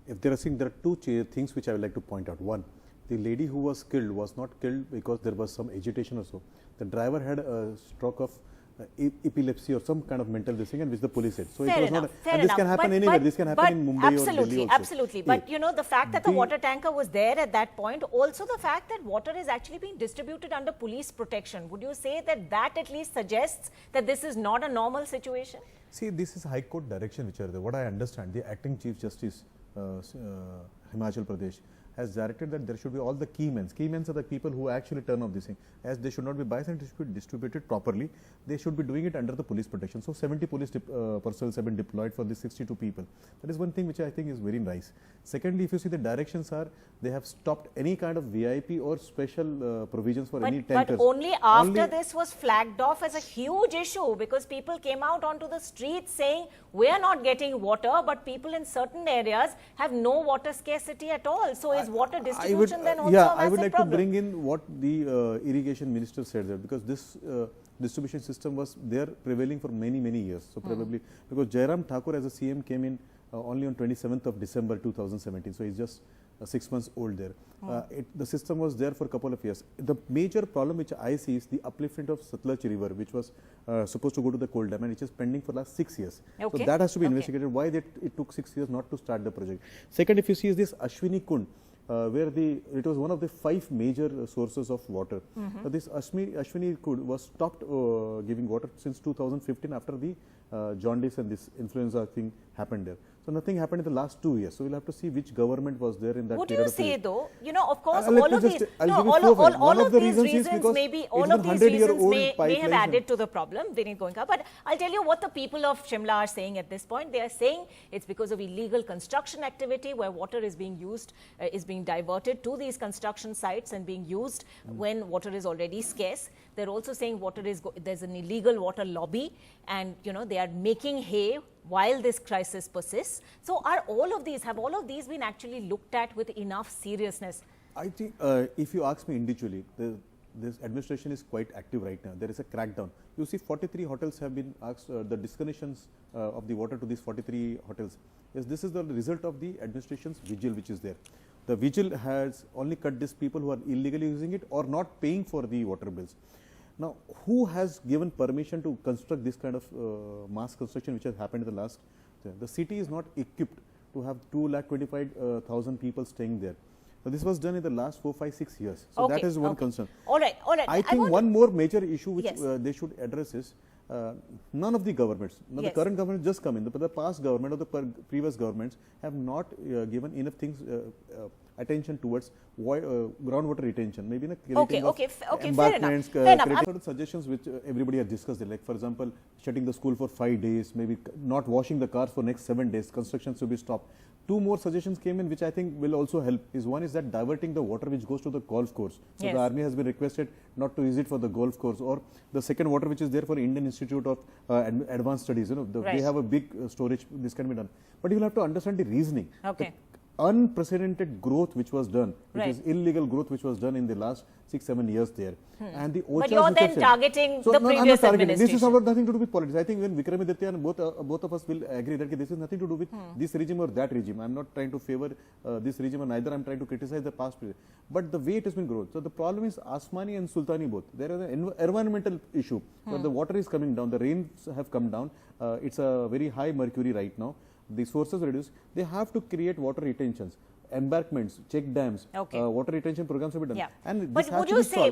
if there are two things which I would like to point out. One, the lady who was killed was not killed because there was some agitation or so. The driver had a stroke of epilepsy or some kind of mental disease, and which the police said. So fair it was enough, not, fair and this enough. can happen anywhere. This can happen in Mumbai or Delhi also. Absolutely. But you know, the fact that the water tanker was there at that point, also the fact that water is actually being distributed under police protection. Would you say that that at least suggests that this is not a normal situation? See, this is High Court direction which are there. What I understand, the acting Chief Justice Himachal Pradesh has directed that there should be all the key men. Key men are the people who actually turn off this thing. As they should not be biased and it should be distributed properly, they should be doing it under the police protection. So 70 police personnel have been deployed for these 62 people. That is one thing which I think is very nice. Secondly, if you see the directions are, they have stopped any kind of VIP or special provisions for any tankers. But only after this was flagged off as a huge issue, because people came out onto the streets saying, we are not getting water, but people in certain areas have no water scarcity at all. So is water distribution then also a massive I would like problem? to bring in what the irrigation minister said there, because this distribution system was there prevailing for many years. So probably because Jairam Thakur as a CM came in only on 27th of December 2017. So he's just 6 months old there. The system was there for a couple of years. The major problem which I see is the upliftment of Satluj river, which was supposed to go to the coal dam, and which is pending for last 6 years. So that has to be investigated. Why it took 6 years not to start the project. Second, if you see is this Ashwini Kund, where it was one of the 5 major sources of water. This Ashwini Kund was stopped giving water since 2015 after the jaundice and this influenza thing happened there. So nothing happened in the last 2 years. So we'll have to see which government was there in that period. Would you say though, you know, of course, all of these reasons may have added to the problem, Vinit Goenka. But I'll tell you what the people of Shimla are saying at this point. They are saying it's because of illegal construction activity where water is being used, is being diverted to these construction sites and being used when water is already scarce. They're also saying there's an illegal water lobby, and you know, they are making hay while this crisis persists. So have all of these been actually looked at with enough seriousness? I think if you ask me individually, this administration is quite active right now. There is a crackdown. You see 43 hotels have been asked, the disconnections of the water to these 43 hotels. Yes, this is the result of the administration's vigil which is there. The vigil has only cut these people who are illegally using it or not paying for the water bills. Now, who has given permission to construct this kind of mass construction which has happened in the last? The city is not equipped to have 2,25,000 people staying there. So this was done in the last 4, 5, 6 years. So that is one concern. All right. I think one more major issue which they should address is none of the governments, now the current government just come in, but the past government or the previous governments have not given enough things attention towards groundwater retention, maybe in a creating of embankments, creating suggestions which everybody has discussed. Like for example, shutting the school for 5 days, maybe not washing the cars for next 7 days, construction should be stopped. 2 more suggestions came in which I think will also help. One is that diverting the water which goes to the golf course. So the army has been requested not to use it for the golf course, or the second water which is there for Indian Institute of Advanced Studies. You know, they have a big storage. This can be done, but you will have to understand the reasoning. The unprecedented growth which was done, which is illegal growth which was done in the last 6-7 years there. And the but you're then targeting the previous administration. This is nothing to do with politics. I think when Vikram and Aditya and both of us will agree that this is nothing to do with this regime or that regime. I'm not trying to favor this regime, or neither I'm trying to criticize the past period. But the way it has been grown. So the problem is Asmani and Sultani both. There is an environmental issue where the water is coming down, the rains have come down. It's a very high mercury right now. The sources reduced. They have to create water retentions, embankments, check dams, water retention programs will be done. And this has to be solved.